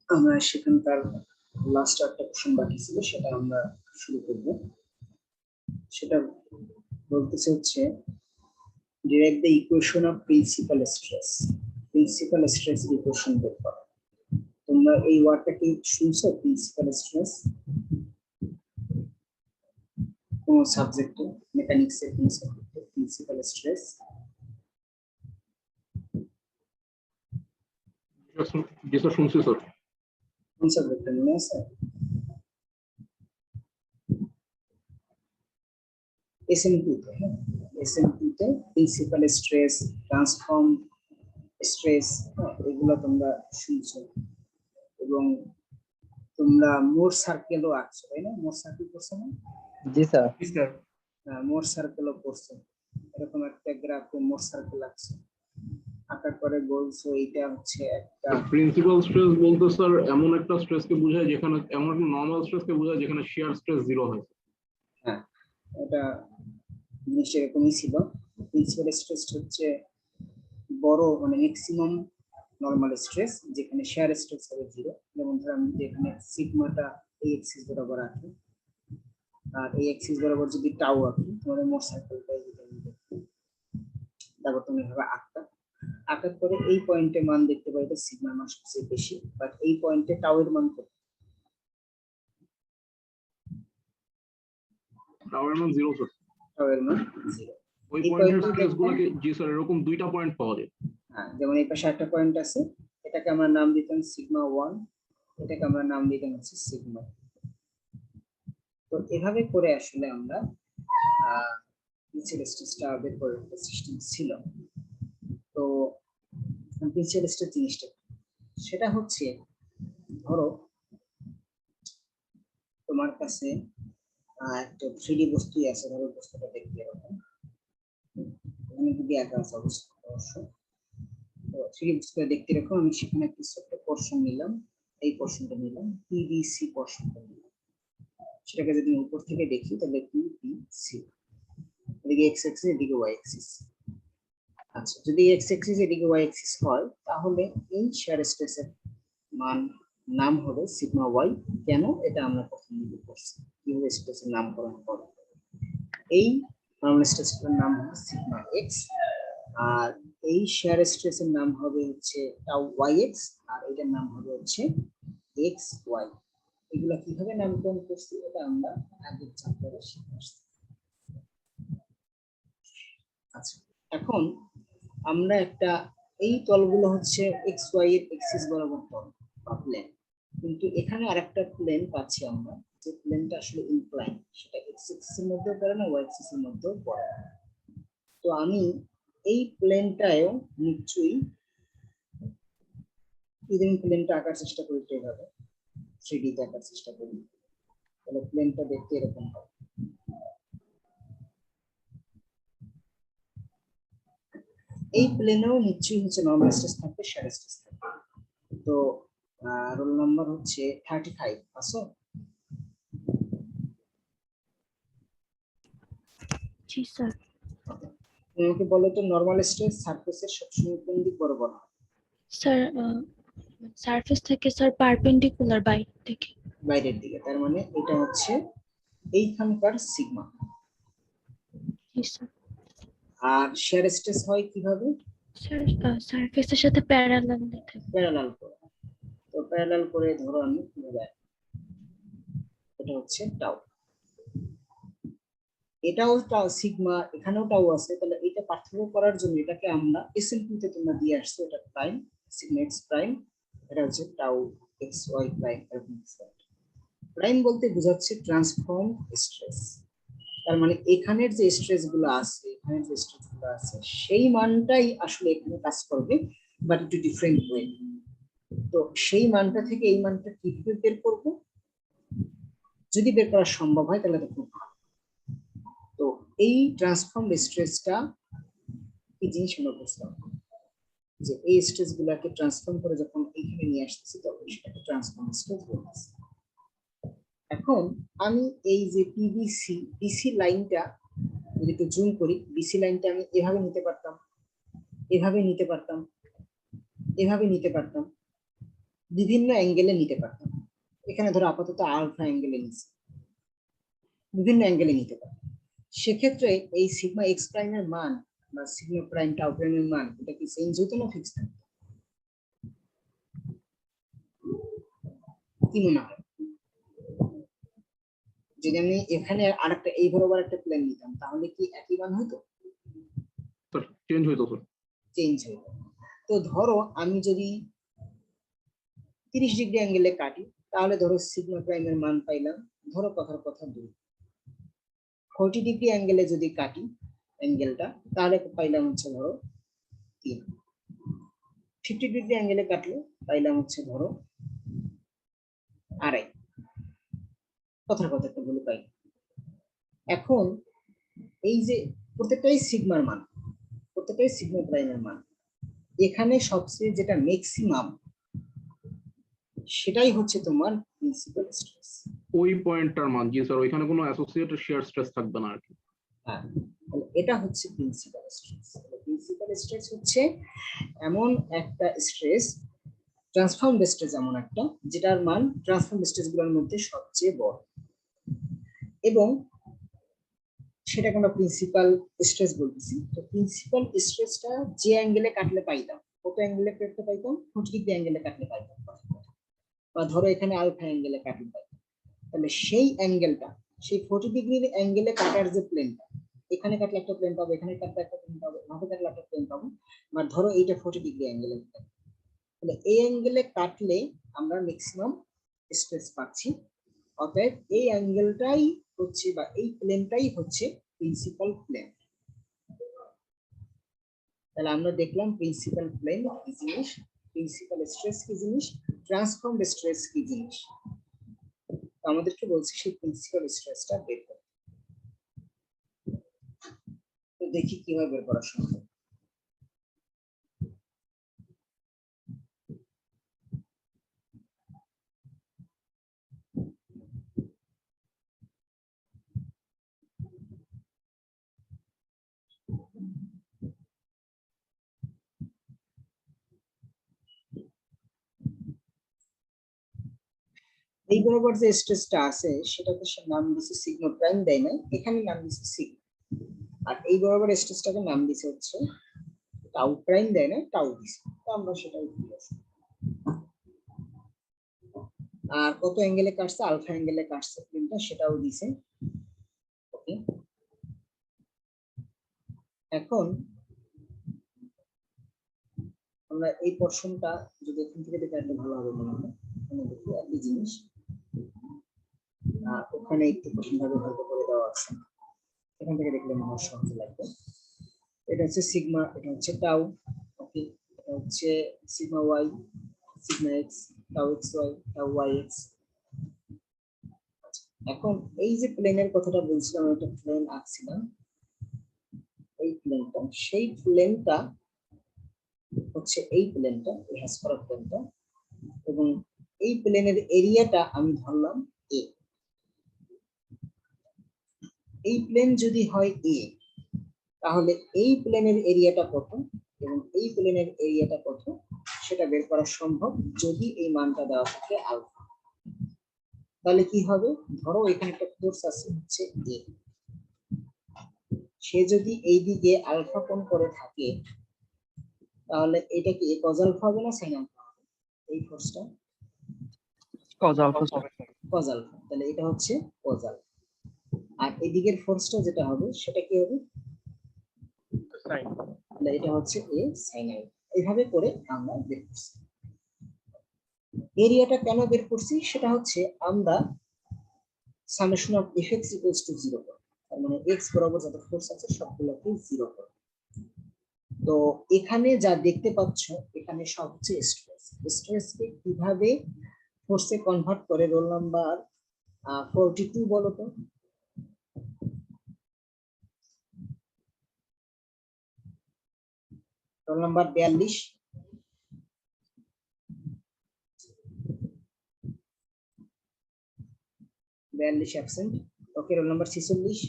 আমরা সেখানকার লাস্ট একটা কোশ্চেন বাকি ছিল, সেটা আমরা শুরু করব। সেটা বলতেছে হচ্ছে derive the equation of principal stress. Principal stress equation বের করো। তোমরা এই ওয়ার্ডটা কি শুনছো? প্রিন্সিপাল স্ট্রেস কোন সাবজেক্টে? মেকানিক্স এর কোন সাবজেক্টে প্রিন্সিপাল স্ট্রেস? জি স্যার, শুনছি স্যার। কোন সাবজেক্টে মনে আছে? এসএম2 তে। হ্যাঁ, এসএম2 তে প্রিন্সিপাল স্ট্রেস, ট্রান্সফর্ম স্ট্রেস, এগুলো তোমরা শুনছো। এবং তোমরা মোর সার্কেলও আঁকছো, তাই না? মোর সার্কেল করছো না? জি স্যার। মোর সার্কেলও করছো। এরকম একটা গ্রাফে মোর সার্কেল আঁকছো, আঁকার পরে বলছো এইটা হচ্ছে একটা প্রিন্সিপাল স্ট্রেস বলতে স্যার এমন একটা স্ট্রেসকে বোঝায় যেখানে, এমন একটা নরমাল স্ট্রেসকে বোঝায় যেখানে শিয়ার স্ট্রেস 0 হয়। হ্যাঁ, এটা জিনিসটা এরকমই ছিল। প্রিন্সিপাল স্ট্রেস হচ্ছে বড় মানে ম্যাক্সিমাম নরমাল স্ট্রেস, যেখানে শেয়ার স্ট্রেস হবে 0। যেমন ধর আমি যেখানে সিগমাটা এই এক্সিস বরাবর আঁকি, আর এই এক্সিস বরাবর যদি টাও আঁকি, তোমাদের মোট সার্কেলটাই যদি আমি দেখি, তারপর তুমি এভাবে আঁকতা। আঁকার পরে এই পয়েন্টে মান দেখতে পাই এটা সিগমার মান সবচেয়ে বেশি, বাট এই পয়েন্টে টাও এর মান কত? টাও এর মান 0 স্যার। টাও এর মান 0। ওই পয়েন্টের স্ট্রেসগুলোকে জি স্যার এরকম দুইটা পয়েন্ট পাওয়া যায়। হ্যাঁ, যেমন এই পাশে একটা পয়েন্ট আছে, এটাকে আমরা নাম দিতাম সিগমা 1, এটাকে আমরা নাম দিতাম হচ্ছে সিগমা। তো এভাবে করে আসলে আমরা প্রিন্সিপাল স্ট্রেসটা বের করে একটা সিস্টেম ছিল। তো প্রিন্সিপাল স্ট্রেস জিনিসটা সেটা হচ্ছে, ধরো তোমার কাছে একটা 3D বস্তুই আছে, ধরো বস্তুটা দেখতে এরকম, এখানে যদি একা আছে অবশ্য। তো 3D বস্তুটা দেখতে এরকম, আমি সেখানে একটা ছোট্ট পোর্শন নিলাম, এই পোর্শনটা নিলাম, পিভিসি পোর্শনটা নিলাম। সেটাকে যদি উপর থেকে দেখি তাহলে পিভিসি, এদিকে এক্স অ্যাক্সিস, এদিকে ওয়াই অ্যাক্সিস। আচ্ছা, যদি এক্স অ্যাক্সিস এদিকে ওয়াই অ্যাক্সিস হয়, তাহলে এই শেয়ার স্ট্রেসের মান নাম হবে সিগমা ওয়াই। কেন? এটা আমরা প্রথম দিকে পড়ছি কিভাবে স্ট্রেসের নামকরণ করে। এই নরমাল স্ট্রেসের নাম হবে সিগমা এক্স, আর এই শেয়ার স্ট্রেসের নাম হবে হচ্ছে টাউ ওয়াই এক্স, আর এটার নাম হবে হচ্ছে এক্স ওয়াই। এগুলা কিভাবে নামকরণ করছি এটা আমরা আগের চ্যাপ্টারে শিখে আসছি। আচ্ছা, এখন আমরা একটা, এই তলগুলো হচ্ছে এক্স ওয়াই এর এক্সিস বরাবর তল বা প্লেন, কিন্তু এখানে আরেকটা প্লেন পাচ্ছি আমরা, যে প্লেনটা আসলে ইনক্লাইন, সেটা এক্স এক্সিস এর মধ্যেও পড়ে না, ওয়াই এক্সিস এর মধ্যেও পড়ে না। তো আমি এই প্লেনটায়ও নিশ্চয়ই ইভেন প্লেনটা আঁকার চেষ্টা করি, এইভাবে 3D তে আঁকার চেষ্টা করি, তাহলে প্লেনটা দেখতে এরকম হবে। এই প্লেনেও নিশ্চয়ই হচ্ছে নরমাল স্ট্রেস থাকবে, শেয়ার স্ট্রেস থাকবে। তো রোল নাম্বার হচ্ছে 35, আসো। জি স্যার। তোমাকে বলো তো নরমাল স্ট্রেস সারফেসের সবসময় কোন দিক বরাবর হয়? স্যার সারফেস থেকে স্যার পারপেন্ডিকুলার বাইরে থেকে। বাইরের দিকে, তার মানে এটা হচ্ছে এইখানকার সিগমা। জি স্যার। আর শেয়ার স্ট্রেস হয় কিভাবে? স্যার সারফেসের সাথে প্যারালাল থাকে। প্যারালাল করে। তো প্যারালাল করে ধরো আমি কিভাবে, এটা হচ্ছে টাউ, এটাও টাউ সিগমা, এখানেও টাউ আছে, তাহলে এটা পার্থক্য করার জন্য এটাকে আমরা এসএম2 তে তোমরা দিয়ে আসছো, এটা প্রাইম সিগমা এক্স প্রাইম, এটা হচ্ছে tau x y prime. Prime বলতে বোঝাচ্ছে ট্রান্সফর্ম স্ট্রেস, তার মানে এখানের যে স্ট্রেস গুলো আছে, এখানের যে স্ট্রেস গুলো আছে সেই মানটাই আসলে এখানে কাজ করবে, বাট একটু ডিফারেন্ট ওয়ে। তো সেই মানটা থেকে এই মানটা কিভাবে বের করব, যদি বের করা সম্ভব হয় তাহলে তো খুব ভালো। তো এই ট্রান্সফর্ম স্ট্রেসটা কি জিনিস আমরা বুঝলাম, যে এই স্ট্রেস গুলাকে ট্রান্সফর্ম করে যখন এখানে নিয়ে আসতেছি তখন সেটাকে ট্রান্সফর্ম স্ট্রেস বলতেছি। এখন আমি এই যে পিভিসি বিসি লাইনটা যদি একটু জুম করি, বিসি লাইনটা আমি এভাবে নিতে পারতাম, এভাবে নিতে পারতাম, এভাবে নিতে পারতাম, বিভিন্ন অ্যাঙ্গেলে নিতে পারতাম। এখানে ধরো আপাতত আলফা অ্যাঙ্গেলে নিচ্ছি, বিভিন্ন অ্যাঙ্গেলে নিতে পারতাম। সেক্ষেত্রে এই সিগমা এক্স প্রাইমের মান বা সিগমা প্রাইম টাউ প্রাইমের মান এটা কি চেঞ্জ হতো না ফিক্স থাকতো? কি মনে হয়? যদি আমি এখানে আরেকটা এই বরাবর একটা প্লেন নিতাম তাহলে কি একই মান হতো? স্যার চেঞ্জ হইতো স্যার। চেঞ্জ হতো। তো ধরো আমি যদি 30 ডিগ্রি অ্যাঙ্গেলে কাটি তাহলে ধরো সিগমা প্রাইমের মান পাইলাম ধরো কথার কথা 2। 40 ডিগ্রি অ্যাঙ্গেলে যদি কাটি অ্যাঙ্গেলটা তাহলে পাইলাম হচ্ছে ধরো 3। 50 ডিগ্রি অ্যাঙ্গেলে কাটলে পাইলাম হচ্ছে ধরো 2.5। কথার কথা একটা বলে পাই। এখন এই যে প্রত্যেকটাই সিগমার মান, প্রত্যেকটাই সিগমা প্রাইমের মান, এখানে সবচেয়ে যেটা ম্যাক্সিমাম সেটাই হচ্ছে তোমার প্রিন্সিপাল স্ট্রেস। ওই পয়েন্টটার মান, জি স্যার, ওইখানে কোনো অ্যাসোসিয়েটেড শেয়ার স্ট্রেস থাকবে না আর কি। হ্যাঁ, এটা হচ্ছে প্রিন্সিপাল স্ট্রেস। প্রিন্সিপাল স্ট্রেস হচ্ছে এমন একটা স্ট্রেস, ট্রান্সফর্ম স্ট্রেস এমন একটা যেটার মান ট্রান্সফর্ম স্ট্রেসগুলোর মধ্যে সবচেয়ে বড়, এবং সেটাকে আমরা প্রিন্সিপাল স্ট্রেস বলতেছি। তো প্রিন্সিপাল স্ট্রেসটা যে অ্যাঙ্গেলে কাটলে পাইতাম, কত অ্যাঙ্গেলে কাটলে পাইতাম? 40 ডিগ্রি অ্যাঙ্গেলে কাটলে পাইতাম, বা ধরো এখানে আলফা অ্যাঙ্গেলে কাটলে পাইতাম। তাহলে সেই অ্যাঙ্গেলটা, সেই 40 ডিগ্রির অ্যাঙ্গেলে কাটার যে প্লেনটা, এখানে কাটলে একটা প্লেন পাবো, এখানে কাটলে একটা প্লেন পাবো, এভাবে কাটলে একটা প্লেন পাবো। বা ধরো এইটা 40 ডিগ্রি অ্যাঙ্গেলে, তাহলে এই অ্যাঙ্গেলে কাটলে আমরা ম্যাক্সিমাম স্ট্রেস পাচ্ছি। অতএব এই অ্যাঙ্গেলটাই হচ্ছে বা এই প্লেনটাই হচ্ছে প্রিন্সিপাল প্লেন। তাহলে আমরা দেখলাম প্রিন্সিপাল প্লেন কি জিনিস, প্রিন্সিপাল স্ট্রেস কি জিনিস, ট্রান্সফর্মড স্ট্রেস কি জিনিস। আমাদেরকে বলছে সেই প্রিন্সিপাল স্ট্রেসটা বের করতে। তো দেখি কিভাবে বের করা সম্ভব। এই বরাবর যে স্ট্রেসটা আছে সেটাকে সে নাম দিচ্ছে সিগমা প্রাইম, দেয় না, এখানে নাম দিচ্ছে সিগমা। আর এই বরাবর স্ট্রেসটাকে নাম দিচ্ছে হচ্ছে টাউ প্রাইম, দেয় না, টাউ দিচ্ছে। তো আমরা সেটাই দিয়ে আছি। আর কত অ্যাঙ্গেলে কাটছে, আলফা অ্যাঙ্গেলে কাটছে প্লেনটা, সেটাও দিছে। ওকে, এখন আমরা এই পোরশনটা যদি এখান থেকে দেখে একটা ভালো হবে মনে হয়। এখানে দেখি একই জিনিস, ওখানে একটু ভাবে ভালো করে দেওয়া আছে, এখান থেকে দেখলে মনে হয় সহজ লাগবে। এটা হচ্ছে সিগমা, এটা হচ্ছে টাউ। ওকে, এটা হচ্ছে sigma y, sigma x, tau x y, tau y x. এখন এই যে প্লেনের কথাটা বলছিলাম, একটা প্লেন আঁকছিলাম, এই প্লেনটা, সেই প্লেনটা হচ্ছে এই প্লেনটা, এই হ্যাশ করা প্লেনটা, এবং এই প্লেনের এরিয়াটা আমি ধরলাম এ। এই প্লেন যদি হয় এ, তাহলে এই প্লেনের এরিয়াটা কত এবং এই প্লেনের এরিয়াটা কত সেটা বের করা সম্ভব যদি এই মানটা দেওয়া থাকে আলফা। তাহলে কি হবে, ধরো এখানে একটা ফোর্স আছে হচ্ছে এ, সে যদি এই দিকে আলফা কোণ করে থাকে তাহলে এটা কি কজ আলফা হবে না সাইন আলফা হবে? এই ফোর্সটা cos alpha sir. Cos alpha, তাহলে এটা হচ্ছে কজ আলফা। আর এদিকের ফোর্সটা যেটা হবে সেটা কি হবে, তাহলে এটা হচ্ছে এ সাইন আলফা। এইভাবে করে আমরা বের করছি। এরিয়াটা কেন বের করছি সেটা হচ্ছে আমরা summation of FX equals to 0 করব, তার মানে এক্স বরাবর যত ফোর্স আছে সবগুলোকে 0 করব। তো এখানে যা দেখতে পাচ্ছ এখানে সব হচ্ছে স্ট্রেস। স্ট্রেসকে কিভাবে ফোর্সে কনভার্ট করে রোল নাম্বার 42 বলো তো। Roll number 42, 42 absent. Okay, roll number 46,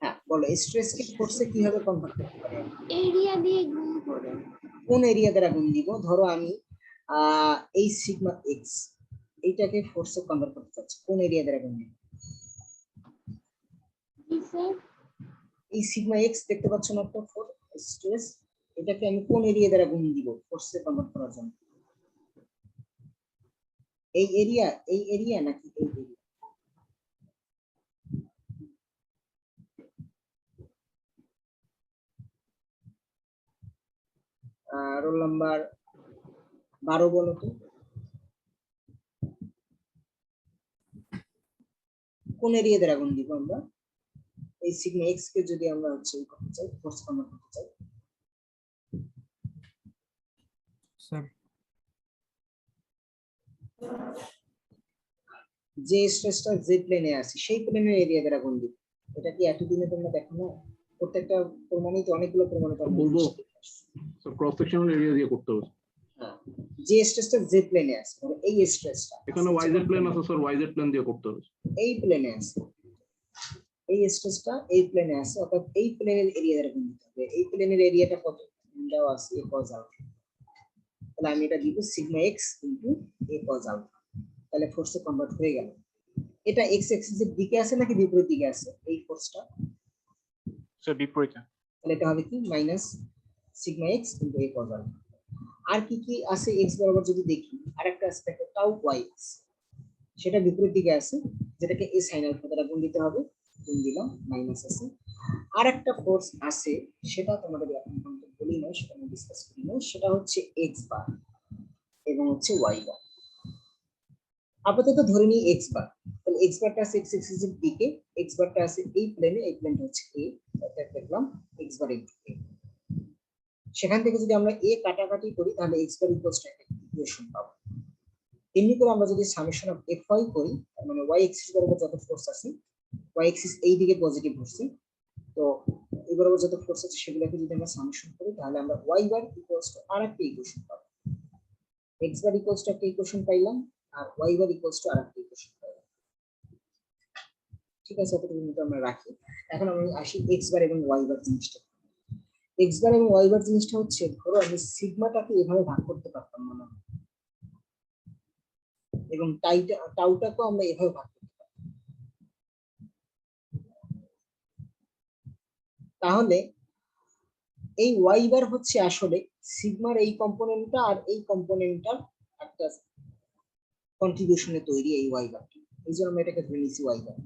হ্যাঁ বলো স্ট্রেসকে ফোর্সে কিভাবে কনভার্ট করতে পারি আমরা? এরিয়া দিয়ে গুণ করে। কোন এরিয়া দ্বারা গুণ দিব? ধরো আমি এই সিগমা এক্স এইটাকে ফোর্সে কনভার্ট করতে চাচ্ছি, কোন এরিয়া দ্বারা গুণ দিব? জি স্যার। এই সিগমা এক্স দেখতে পাচ্ছ না একটা স্ট্রেস, এটাকে আমি কোন এরিয়া দ্বারা গুণ দিব ফোর্সে কনভার্ট করার জন্য? এই এরিয়া নাকি এই এরিয়া? রোল নাম্বার 12 বলো তো, কোন এরিয়া দ্বারা গুণ দিব আমরা এই সিগমা এক্স কে যদি আমরা হচ্ছে করতে চাই, ফোর্স কনভার্ট করতে চাই? স্যার যে স্ট্রেসটা জেড প্লেনে আছে সেই প্লেনের এরিয়া দ্বারা গুণ দিব। এটা কি এতদিনে তোমরা দেখো না? প্রত্যেকটা প্রমাণিত অনেকগুলো প্রমাণিত বলবো ক্রস সেকশনাল এরিয়া দিয়ে করতে হবে। হ্যাঁ, যে স্ট্রেসটা জেড প্লেনে আছে, মানে এই স্ট্রেসটা এখানে ওয়াইজেড প্লেন আছে স্যার, ওয়াইজেড প্লেন দিয়ে করতে হবে। এই প্লেনে আছে, এই স্ট্রেসটা এই প্লেনে আছে, অর্থাৎ এই প্লেনের এরিয়া দ্বারা গুণ দিতে হবে। এই প্লেনের এরিয়াটা কত দেওয়া আছে? a cos alpha. তাহলে আমি এটা দিব sigma x into a cos alpha, তাহলে ফোর্সে কনভার্ট হয়ে গেল। এটা এক্স অ্যাক্সিসের দিকে আছে নাকি বিপরীত দিকে আছে এই ফোর্সটা? স্যার বিপরীতে। তাহলে এটা হবে কি minus sigma x into a cos alpha. আর কি কি আছে এক্স বরাবর যদি দেখি, আরেকটা আছে দেখো টাউ ওয়াই এক্স, সেটা বিপরীত দিকে আছে, যেটাকে a sin আলফা দ্বারা গুণ দিতে হবে, গুণ দিলাম, মাইনাস আছে। আর একটা ফোর্স আছে, সেটা তোমাদের এখন পর্যন্ত বলি না, সেটা আমি ডিসকাস করি না, সেটা হচ্ছে এক্স বার এবং হচ্ছে ওয়াই বার। আপাতত ধরে নিই এক্স বার, তাহলে এক্স বারটা আছে এক্স এক্সিস এর দিকে, এক্স বারটা আছে এই প্লেনে, এই প্লেনটা হচ্ছে এ, অর্থাৎ দেখলাম এক্স বার ইনটু এ। সেখান থেকে যদি আমরা এ কাটাকাটি করি তাহলে এক্স বার ইকুয়ালস টু একটা ইকুয়েশন পাবো। এমনি করে আমরা যদি সামেশন অফ এফ ওয়াই করি, তার মানে ওয়াই এক্সিস বরাবর যত ফোর্স আছে, ওয়াই এক্সিস এই দিকে পজিটিভ হচ্ছে, তো এই বরাবর যত ফোর্স আছে সেগুলোকে যদি আমরা সামেশন করি তাহলে আমরা ওয়াই বার ইকুয়ালস টু আরেকটা ইকুয়েশন পাবো। এক্স বার ইকুয়ালস টু একটা ইকুয়েশন পাইলাম, আর ওয়াই বার ইকুয়ালস টু আরেকটা ইকুয়েশন পাইলাম। ঠিক আছে, এতটুকু কিন্তু আমরা রাখি। এখন আমি আসি এক্স বার এবং ওয়াই বার জিনিসটা। এক্স বার এবং ওয়াই বার জিনিসটা হচ্ছে, ধরো আমি সিগমাটাকে এভাবে ভাগ করতে পারতাম না, এবং টাউটাকেও আমরা এভাবে ভাগ করতে পারতাম। তাহলে এই ওয়াই বার হচ্ছে আসলে সিগমার এই কম্পোনেন্টটা আর এই কম্পোনেন্টটার একটা কন্ট্রিবিউশনে তৈরি এই ওয়াই বার। এই জন্য আমরা এটাকে ধরে নিচ্ছি ওয়াই বার,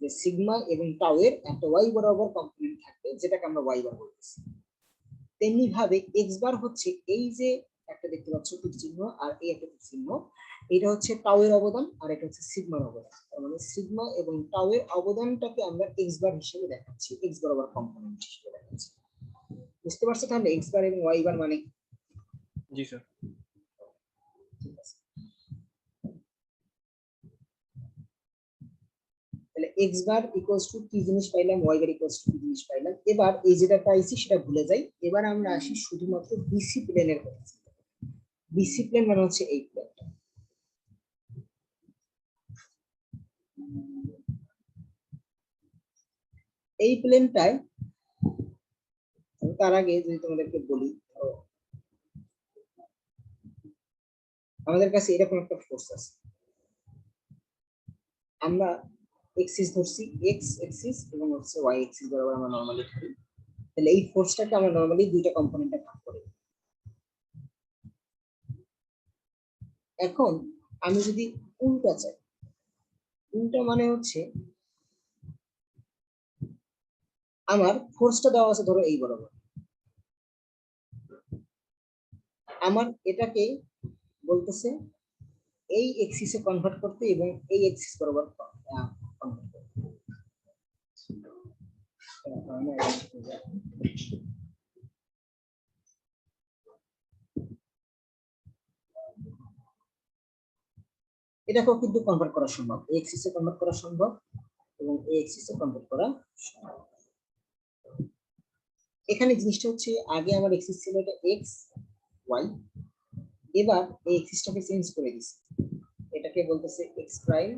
যে সিগমা এবং টাউ এর একটা ওয়াই বরাবর কম্পোনেন্ট থাকবে, যেটাকে আমরা ওয়াই বার বলতেছি। তেমনি ভাবে এক্স বার হচ্ছে এই যে একটা দেখতে পাচ্ছ তীর চিহ্ন আর এই একটা তীর চিহ্ন, এটা হচ্ছে টাউ এর অবদান আর এটা হচ্ছে সিগমার অবদান। তার মানে সিগমা এবং টাউ এর অবদানটাকে আমরা এক্স বার হিসেবে দেখাচ্ছি, এক্স বরাবর কম্পোনেন্ট হিসেবে দেখাচ্ছি। বুঝতে পারছো তাহলে এক্স বার এবং ওয়াই বার মানে? জি স্যার। ঠিক আছে, তাহলে এক্স বার ইকুয়ালস টু কি জিনিস পাইলাম, ওয়াই বার ইকুয়ালস টু কি জিনিস পাইলাম। এবার এই যেটা পাইছি সেটা ভুলে যাই, এবার আমরা আসি শুধুমাত্র বিসি প্লেনের কথা। বিসি প্লেন মানে হচ্ছে এই প্লেনটা। এই প্লেনটায় তার আগে যদি তোমাদেরকে বলি, আমাদের কাছে এরকম একটা ফোর্স আছে, আমরা এক্সিস ধরছি, এক্স এক্সিস এবং হচ্ছে ওয়াই এক্সিস বরাবর আমরা নরমালি ধরি। তাহলে এই ফোর্সটাকে আমরা নরমালি দুইটা কম্পোনেন্টে ভাগ করি। এখন আমি যদি উল্টা চাই, উল্টা মানে হচ্ছে আমার ফোর্সটা দেওয়া আছে ধরো এই বরাবর, আমার এটাকে বলতেছে এই এক্সিসে কনভার্ট করতে এবং এই এক্সিস বরাবর কনভার্ট করতে। এটাকেও কিন্তু কনভার্ট করা সম্ভব, এই এক্সিসে কনভার্ট করা সম্ভব এবং এই এক্সিসে কনভার্ট করা সম্ভব। এখানে জিনিসটা হচ্ছে আগে আমার এক্সিস ছিল এটা এক্স ওয়াই, এবার এই এক্সিসটাকে চেঞ্জ করে দিছি, এটাকে বলতেছে এক্স প্রাইম,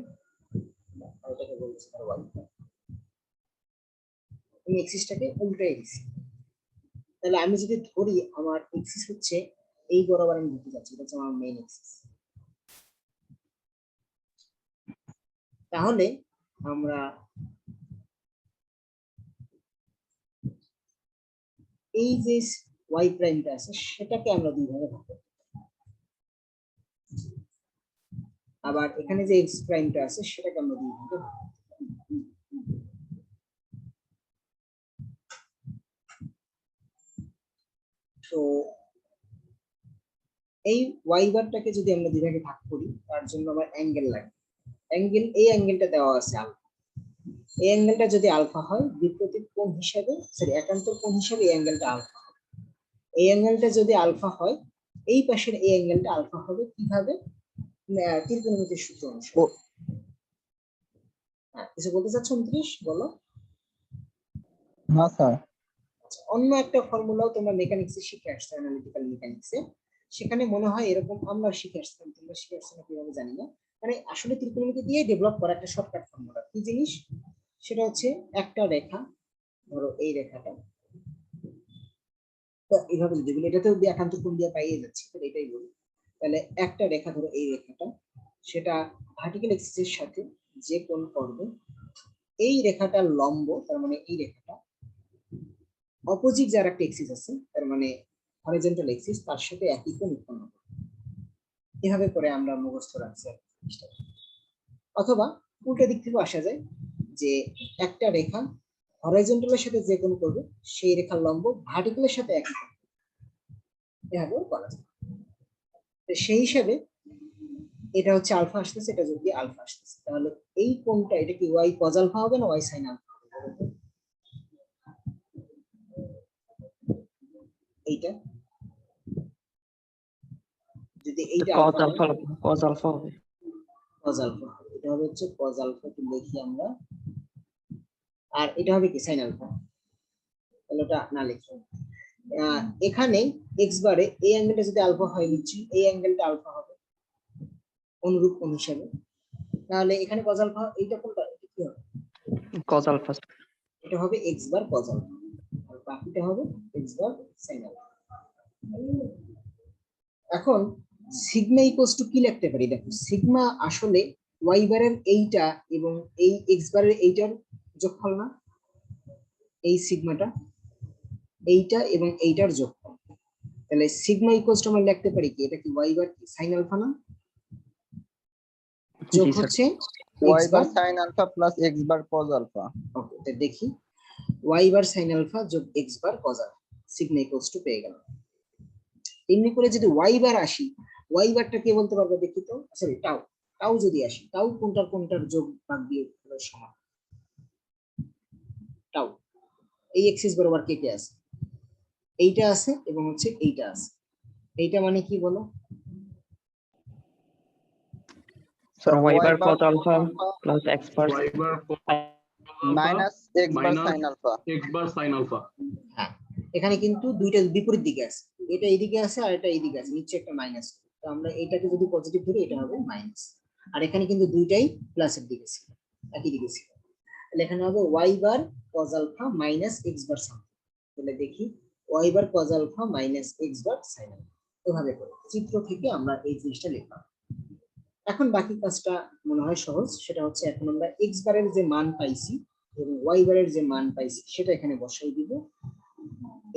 আর এটাকে বলতেছে ওয়াই প্রাইম। আমি এক্সিসটাকে উল্টাই দিছি। তাহলে আমি যদি ধরি আমার এক্সিস হচ্ছে এই বরাবর আমি ধরতে যাচ্ছি, এটা হচ্ছে আমার মেইন এক্সিস। তাহলে আমরা এই যে ওয়াই প্রাইমটা আছে সেটাকে আমরা দুই ভাগে ভাগ করব। আবার এখানে যে এক্স প্রাইমটা আছে সেটাকে আমরা দুই ভাগে ভাগ করব। তো এই ওয়াই বারটাকে যদি আমরা দুই ভাগে ভাগ করি তার জন্য আমার অ্যাঙ্গেল লাগবে। অ্যাঙ্গেল, এই অ্যাঙ্গেলটা দেওয়া আছে আলফা। এই অ্যাঙ্গেলটা যদি আলফা হয়, বিপরীত কোণ হিসাবে, সরি একান্তর কোণ হিসাবে এই অ্যাঙ্গেলটা আলফা হবে। এই অ্যাঙ্গেলটা যদি আলফা হয়, এই পাশের এই অ্যাঙ্গেলটা আলফা হবে কিভাবে? ত্রিকোণমিতির সূত্র অনুসারে। কিছু বলতে চাচ্ছ 29? বলো। না স্যার। অন্য একটা ফর্মুলাও তোমরা মেকানিক্সে শিখে আসছো, অ্যানালিটিক্যাল মেকানিক্সে। সেখানে মনে হয় এরকম আমরা শিখে আসতাম, তোমরা শিখে আসছো না কিভাবে জানি না। মানে আসলে ত্রিকোণমিতি দিয়ে ডেভেলপ করা একটা শর্টকাট ফর্মুলা। কি জিনিস? সেটা হচ্ছে একটা রেখা, ধরো এই রেখাটা, তো এইভাবে যদি বলি, এটাতেও একান্ত কোণ দিয়ে পাইয়ে যাচ্ছি, তো এটাই বলি। তাহলে একটা রেখা, ধরো এই রেখাটা, সেটা ভার্টিক্যাল এক্সিসের সাথে যে কোণ করবে, এই রেখাটার লম্ব, তার মানে এই রেখাটা অপোজিট যার একটা এক্সিস আছে, তার মানে হরিজন্টাল এক্সিস, তার সাথে একই কোণ উৎপন্ন করবে। এভাবে করে আমরা মুখস্থ রাখছি। অথবা উল্টো দিক থেকে আসা যায় যে একটা রেখা হরিজন্টালের সাথে যে কোণ করবে সেই রেখার লম্ব ভার্টিক্যালের সাথে একই কোণ, এভাবেও বলা যায়। তো সেই হিসাবে এটা হচ্ছে আলফা আসতেছে, এটা যদি আলফা আসতেছে, তাহলে এই কোণটা, এটা কি ওয়াই কজ আলফা হবে না ওয়াই সাইন আলফা হবে? এইটা যদি এইটা কজ আলফা হবে। কজ আলফা হবে, এটা হবে হচ্ছে কজ আলফা, কি লিখি আমরা, আর এটা হবে কি সাইন আলফা। তাহলে ওটা না লিখি। এখানে এক্স বারে এই অ্যাঙ্গেলটা যদি আলফা হয়, নিশ্চয়ই এই অ্যাঙ্গেলটা আলফা হবে অনুরূপ কোণ হিসাবে। তাহলে এখানে কজ আলফা, এইটা কোনটা, এটা কি হবে? Cos alpha. এটা হবে এক্স বার কজ আলফা, আর বাকিটা হবে এক্স বার সাইন আলফা। এখন সিগমা ইকুয়ালস টু কি লিখতে পারি? দেখো, সিগমা আসলে ওয়াই বারের এইটা এবং এই এক্স বারের এইটার যোগফল না? এই সিগমাটা এইটা এবং এইটার যোগফল। তাহলে সিগমা ইকুয়ালস টু আমরা লিখতে পারি কি, এটা কি ওয়াই বার কি সাইন আলফা না? যোগ হচ্ছে y bar sine alpha plus x bar cos alpha. Okay, তো দেখি ওয়াই বার সাইন আলফা যোগ x bar cos alpha, sigma equals to পেয়ে গেল। এমনি করে যদি ওয়াই বার আসি, ওয়াই বারটা কে বলতে পারবে দেখি তো? Sorry, tau. টাউ যদি আসি, টাউ কোনটার যোগ ভাগ দিয়ে সমান? টাউ এই এক্সিস বরাবর কে কে আছে? এইটা আছে এবং হচ্ছে এইটা আছে। এইটা মানে কি বলো? Sir y bar cos alpha plus x বার y bar minus x bar sine alpha. X bar sine alpha. হ্যাঁ, এখানে কিন্তু দুইটা বিপরীত দিকে আছে, এটা এইদিকে আছে আর এটা এইদিকে আছে, নিচে একটা মাইনাস। তো আমরা এটাকে যদি পজিটিভ ধরি, এটা হবে মাইনাস। আর এখানে কিন্তু দুইটাই প্লাসের দিকে ছিল, একই দিকে ছিল। তাহলে এখানে হবে y bar cos alpha minus x bar sign. তাহলে দেখি ওয়াই বার cos alpha minus x bar sine alpha, এভাবে করে চিত্র থেকে আমরা এই জিনিসটা লিখলাম। এখন বাকি কাজটা মনে হয় সহজ, সেটা হচ্ছে এখন আমরা এক্স বারের যে মান পাইছি এবং ওয়াই বারের যে মান পাইছি সেটা এখানে বসাই দিব।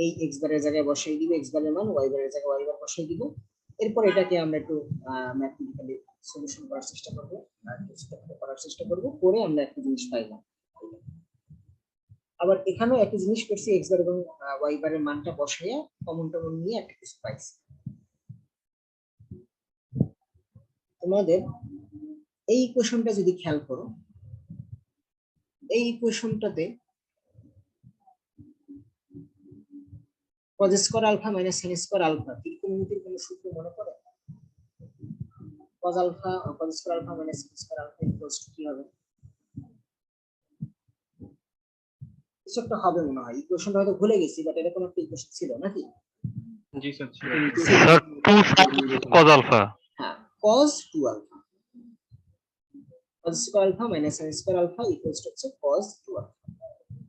এই এক্স বারের জায়গায় বসাই দিব এক্স বারের মান, ওয়াই বারের জায়গায় ওয়াই বার বসাই দিব। এরপর এটাকে আমরা একটু ম্যাথমেটিক্যালি সলিউশন করার চেষ্টা করব, করে আমরা একটা জিনিস পাইলাম। আবার এখানেও একই জিনিস করছি, এক্স বার এবং ওয়াই বারের মানটা বসাইয়া কমন টমন নিয়ে একটা কিছু পাইছি। তোমাদের এই ইকুয়েশনটা যদি খেয়াল করো, এই ইকুয়েশনটাতে cos square alpha minus sin square alpha ত্রিকোণমিতির কোন সূত্র মনে পড়ে? cos square alpha minus sin square alpha equals to কি হবে? কিছু একটা হবে মনে হয়, ইকুয়েশনটা হয়তো ভুলে গেছি, বাট এরকম একটা ইকুয়েশন ছিল নাকি? জি স্যার। Sir 2 cos alpha. হ্যাঁ, cos 2 alpha, cos square alpha minus sin square alpha equals to হচ্ছে cos 2 আলফা।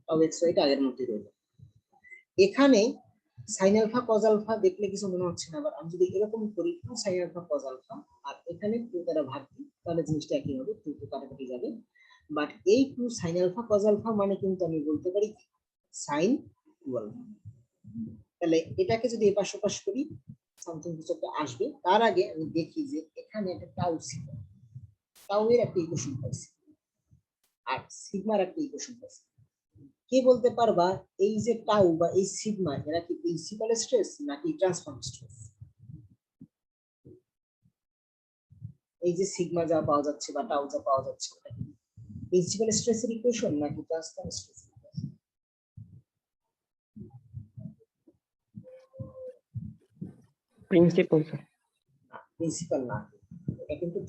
টাউ এক্স ওয়াইটা আগের মতোই রইল। এখানে সাইন আলফা কজ আলফা দেখলে কিছু মনে হচ্ছে না, আবার আমি যদি এরকম করি 2 সাইন আলফা কজ আলফা আর এখানে 2 দ্বারা ভাগ দিই তাহলে জিনিসটা একই হবে, 2 2 কাটাকাটি যাবে। বাট এই 2 সাইন আলফা কজ আলফা মানে কিন্তু আমি বলতে পারি সাইন 2 আলফা। তাহলে এটাকে যদি এপাশ ওপাশ করি সামথিং কিছু একটা আসবে। তার আগে আমি দেখি যে এখানে একটা টাউ ছিল, টাউ এর একটা ইকুয়েশন পাইছি আর সিগমার একটা ইকুয়েশন পাইছি। কে বলতে পারবা এই যে টাউ বা এই সিগমা এরা কি প্রিন্সিপাল স্ট্রেস নাকি ট্রান্সফর্ম স্ট্রেস? এই যে সিগমা যা পাওয়া যাচ্ছে বা টাউ যা পাওয়া যাচ্ছে ওটা কি প্রিন্সিপাল স্ট্রেসের ইকুয়েশন নাকি transform stress? Principal sir. Principal না, এটা কিন্তু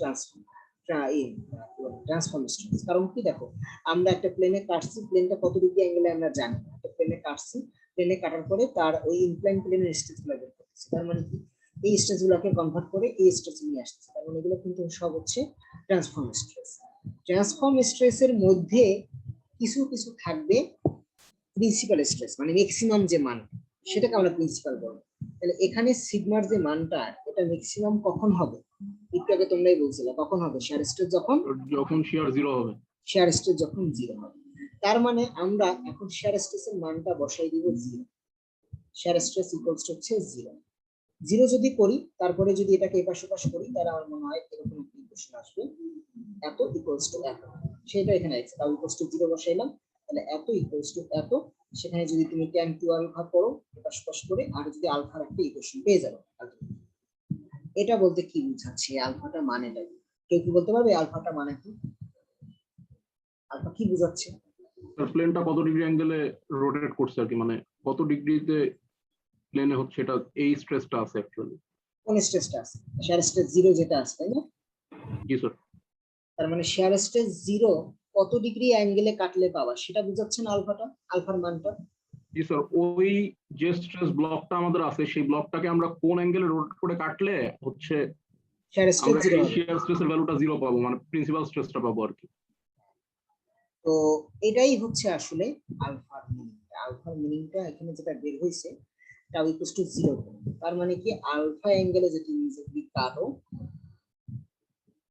ট্রান্সফর্ম স্ট্রেস। কারণ কি দেখো, আমরা একটা প্লেনে কাটছি, প্লেনটা কত ডিগ্রি অ্যাঙ্গেলে আমরা জানি, একটা প্লেনে কাটছি, প্লেনে কাটার পরে তার ওই ইনক্লাইন প্লেনের স্ট্রেস গুলো বের করতেছি। তার মানে কি এই স্ট্রেস গুলোকে কনভার্ট করে এই স্ট্রেস নিয়ে আসতেছে। তার মানে এগুলো কিন্তু সব হচ্ছে ট্রান্সফর্ম স্ট্রেস। ট্রান্সফর্ম স্ট্রেসের মধ্যে কিছু কিছু থাকবে প্রিন্সিপাল স্ট্রেস, মানে ম্যাক্সিমাম যে মান সেটাকে আমরা প্রিন্সিপাল বলবো। তাহলে এখানে সিগমার যে মানটা এটা ম্যাক্সিমাম কখন হবে? একটু আগে তোমরাই বলছিলে কখন হবে, শেয়ার স্ট্রেস যখন শেয়ার 0 হবে। শেয়ার স্ট্রেস যখন 0 হবে। তার মানে আমরা এখন শেয়ার স্ট্রেসের মানটা বসাই দিব 0। শেয়ার স্ট্রেস ইকুয়ালস টু হচ্ছে 0। 0 যদি করি তারপরে যদি এটাকে এপাশ ওপাশ করি তাহলে আমার মনে হয় এরকম একটা ইকুয়েশন আসবে, এত ইকুয়ালস টু এত। সেটা এখানে আছে, তাও ইকুয়ালস টু 0 বসাইলাম, তাহলে এত ইকুয়ালস টু এত। সেখানে যদি তুমি tan 2 আলফা করো এপাশ ওপাশ করে, আর যদি আলফার একটা ইকুয়েশন পেয়ে যাবে। এটা বলতে কি বোঝাচ্ছে, আলফাটা মানেটা কি? কেউ কি বলতে পারবে আলফাটা মানে কি? আলফা কি বোঝাচ্ছে? প্লেনটা কত ডিগ্রি অ্যাঙ্গেলে রোটেট করছে আর কি, মানে কত ডিগ্রিতে প্লেনে হচ্ছে এটা, এই স্ট্রেসটা আছে অ্যাকচুয়ালি। কোন স্ট্রেসটা আছে? শেয়ার স্ট্রেস 0 যেটা আছে, তাই না? জি স্যার। তার মানে শেয়ার স্ট্রেস 0 কত ডিগ্রি অ্যাঙ্গেলে কাটলে পাবা সেটা বুঝাচ্ছে না আলফাটা, আলফার মানটা। জি স্যার, ওই যে স্ট্রেস ব্লকটা আমাদের আছে সেই ব্লকটাকে আমরা কোন অ্যাঙ্গেলে রোটেট করে কাটলে হচ্ছে শেয়ার স্ট্রেস আমরা 0 এই হবে। শিয়ার স্ট্রেসের ভ্যালুটা 0 পাবো, মানে প্রিন্সিপাল স্ট্রেসটা পাবো আর কি। তো এটাই হচ্ছে আসলে আলফার মিনিংটা। আলফার মিনিংটা এখানে যেটা বের হইছে টাউ ইকুয়ালস টু 0। তার মানে কি আলফা অ্যাঙ্গেলে যদি তুমি কাটো,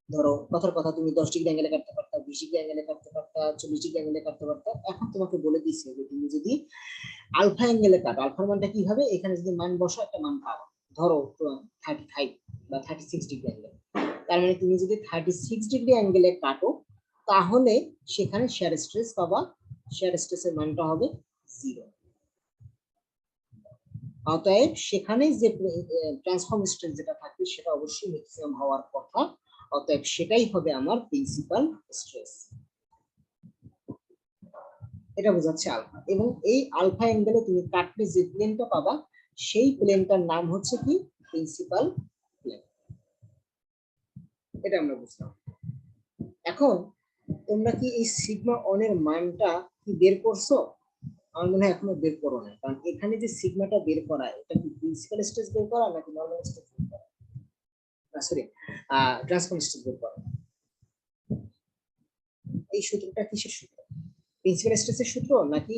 ধরো কথার কথা তুমি 10 ডিগ্রি অ্যাঙ্গেলে কাটতে পারতা, 20 ডিগ্রি অ্যাঙ্গেলে কাটতে পারতা, 40 ডিগ্রি অ্যাঙ্গেলে কাটতে পারতা। এখন তোমাকে বলে দিয়েছে যে তুমি যদি আলফা অ্যাঙ্গেলে কাটো, আলফার মানটা কি হবে, এখানে যদি মান বসো একটা মান পাবো, ধরো 35 বা 36 ডিগ্রি অ্যাঙ্গেল। তার মানে তুমি যদি 36 ডিগ্রি অ্যাঙ্গেলে কাটো তাহলে সেখানে শেয়ার স্ট্রেস পাবা, শেয়ার স্ট্রেসের মানটা হবে 0। অতএব সেখানে যে ট্রান্সফর্ম স্ট্রেস যেটা থাকবে সেটা অবশ্যই ম্যাক্সিমাম হওয়ার কথা, অতএব সেটাই হবে আমার প্রিন্সিপাল স্ট্রেস। এটা বোঝাচ্ছে আলফা। এবং এই আলফা অ্যাঙ্গেলে তুমি কাটলে যে প্লেনটা পাবা সেই প্লেনটার নাম হচ্ছে কি প্রিন্সিপাল প্লেন। এটা আমরা বুঝলাম। এখন তোমরা কি এই সিগমা অন এর মানটা কি বের করছো? আমার মনে হয় এখনো বের করো না, কারণ এখানে যে সিগমাটা বের করা এটা কি প্রিন্সিপাল স্ট্রেস বের করা নাকি নরমাল স্ট্রেস বের করা, সরি ট্রান্সফর্ম স্ট্রেস বের করা? এই সূত্রটা কিসের সূত্র, প্রিন্সিপাল স্ট্রেসের সূত্র নাকি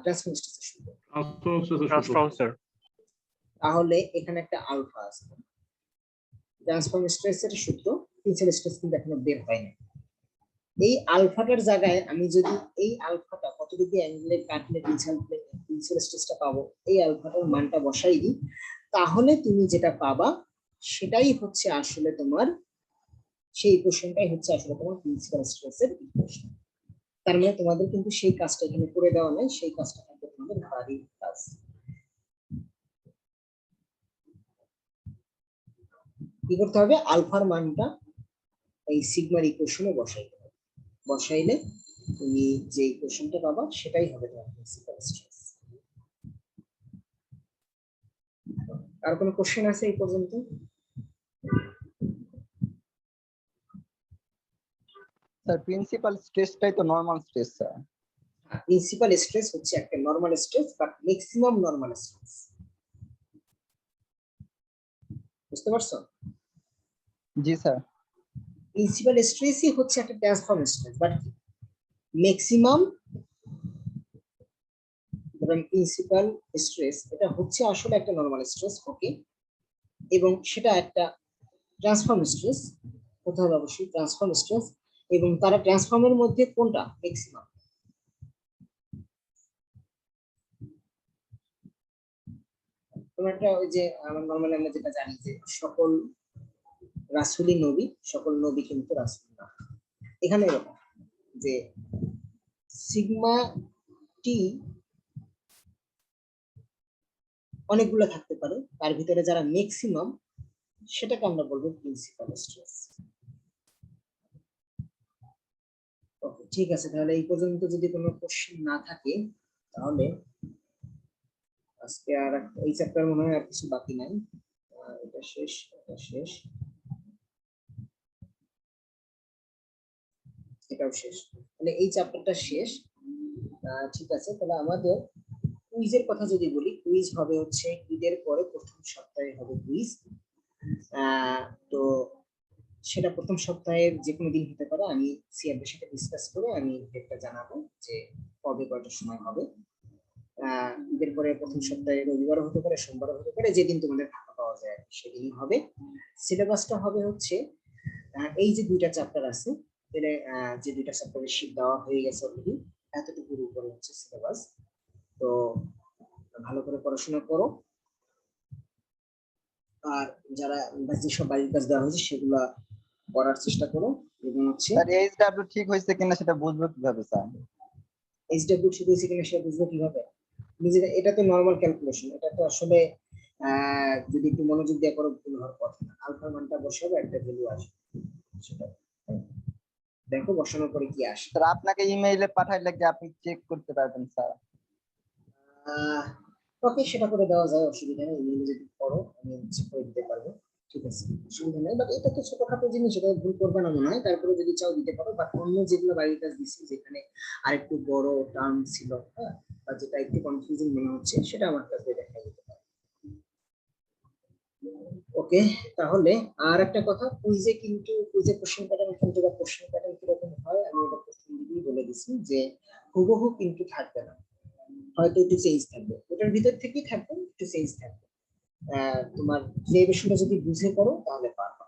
ট্রান্সফর্ম স্ট্রেসের সূত্র? Transform sir. তাহলে এখানে একটা আলফা আছে, ট্রান্সফর্ম স্ট্রেসের সূত্র, প্রিন্সিপাল স্ট্রেস কিন্তু এখনো বের হয়নি। এই আলফাটার জায়গায় আমি যদি এই আলফাটা কত ডিগ্রি অ্যাঙ্গেলে কাটলে প্রিন্সিপাল স্ট্রেসটা পাবো, এই আলফাটার মানটা বসাই দিই, তাহলে তুমি যেটা পাবা সেটাই হচ্ছে আসলে তোমার, সেই ইকুয়েশনটাই হচ্ছে আসলে তোমার প্রিন্সিপাল স্ট্রেসের ইকুয়েশন। তার মানে তোমাদের কিন্তু সেই কাজটা এখানে করে দেওয়া নাই, সেই কাজটা কিন্তু তোমাদের বাড়ির কাজ। কি করতে হবে, আলফার মানটা এই সিগমার ইকুয়েশনে বসাইতে হবে, বসাইলে তুমি যে ইকুয়েশনটা পাবা সেটাই হবে তোমার প্রিন্সিপাল স্ট্রেস। আর কোনো কোশ্চেন আছে এই পর্যন্ত? স্যার প্রিন্সিপাল স্ট্রেসটাই তো normal stress sir. Principal stress হচ্ছে একটা normal stress but maximum normal stress, বুঝতে পারছো? জি স্যার। প্রিন্সিপাল স্ট্রেসই হচ্ছে একটা ট্রান্সফর্ম স্ট্রেস, বাট ম্যাক্সিমাম এবং প্রিন্সিপাল স্ট্রেস, এটা হচ্ছে আসলে একটা নরমাল স্ট্রেস, ওকে, এবং সেটা একটা ট্রান্সফর্ম স্ট্রেস, কোথাও অবশ্যই ট্রান্সফর্ম স্ট্রেস, এবং তারা ট্রান্সফর্মের মধ্যে কোনটা ম্যাক্সিমাম? তোমার একটা ওই যে আমার নরমালি আমরা যেটা জানি যে সকল রাসূলই নবী, সকল নবী কিন্তু রাসূল না। এখানে এরকম যে সিগমা টি অনেকগুলো থাকতে পারে, তার ভিতরে যারা ম্যাক্সিমাম সেটাকে আমরা বলবো প্রিন্সিপাল স্ট্রেস। ওকে, ঠিক আছে, তাহলে এই পর্যন্ত যদি কোনো কোশ্চেন না থাকে তাহলে আজকে আর এই চ্যাপ্টার মনে হয় আর কিছু বাকি নাই। এটা শেষ, এটা শেষ, এটাও শেষ, তাহলে এই চ্যাপ্টারটা শেষ। ঠিক আছে, তাহলে আমাদের কুইজের কথা যদি বলি, কুইজ হবে হচ্ছে ঈদের পরে প্রথম সপ্তাহে হবে কুইজ। তো সেটা প্রথম সপ্তাহের যে কোনো দিন হতে পারে, আমি সিআরবির সাথে ডিসকাস করে আমি ডেটটা জানাবো যে কবে কয়টার সময় হবে। ঈদের পরে প্রথম সপ্তাহে রবিবারও হতে পারে, সোমবারও হতে পারে, যেদিন তোমাদের ফাঁকা পাওয়া যায় সেদিনই হবে। সিলেবাসটা হবে হচ্ছে এই যে দুইটা চ্যাপ্টার আছে, যে দুইটা চ্যাপ্টারের শীট দেওয়া হয়ে গেছে অলরেডি, এতটুকুর উপরে হচ্ছে সিলেবাস। তো ভালো করে পড়াশোনা করো, আর যারা যেসব বাড়ির কাজ দেওয়া হয়েছে সেগুলা করার চেষ্টা করো, এবং হচ্ছে স্যার এইচডব্লিউ ঠিক হয়েছে কিনা সেটা বুঝবো কিভাবে স্যার? এইচডব্লিউ ঠিক হয়েছে কিনা সেটা বুঝবো কিভাবে? নিজেরা, এটা তো নর্মাল ক্যালকুলেশন, এটা তো আসলে যদি একটু মনোযোগ দিয়ে করো ভুল হওয়ার কথা না। আলফা মানটা বসাবো, একটা ভ্যালু আসবে, সেটা দেখো বসানোর পরে কি আসে। স্যার আপনাকে ইমেইলে পাঠাইলে কি আপনি চেক করতে পারবেন স্যার? ওকে, সেটা করে দেওয়া যায়, অসুবিধা নেই, ইমেইলে যদি করো আমি চেক করে দিতে পারবো, ঠিক আছে, অসুবিধা নেই। বাট এটা তো ছোটখাটো জিনিস, এটা ভুল করবে না মনে হয়, তারপরে যদি চাও দিতে পারো। বাট অন্য যেগুলো বাড়ির কাজ দিচ্ছি যেখানে আরেকটু বড় টার্ম ছিল, হ্যাঁ, বা যেটা একটু কনফিউজিং মনে হচ্ছে, সেটা আমার কাছে দেখা যেতে পারে। ওকে, তাহলে আর একটা কথা, কুইজে কিন্তু কুইজে কোশ্চেন প্যাটার্ন কিন্তু বা কোশ্চেন প্যাটার্ন কিরকম হয় আমি এটা প্রথম দিকেই বলে দিচ্ছি যে হুবহু কিন্তু থাকবে না, হয়তো একটু চেঞ্জ থাকবে, ওটার ভিতর থেকেই থাকবে, একটু চেঞ্জ থাকবে। তোমার যে বিষয়টা যদি বুঝে করো তাহলে পারবা।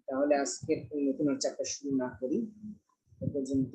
তাহলে আজকে নতুন চ্যাপ্টার শুরু না করি, এ পর্যন্ত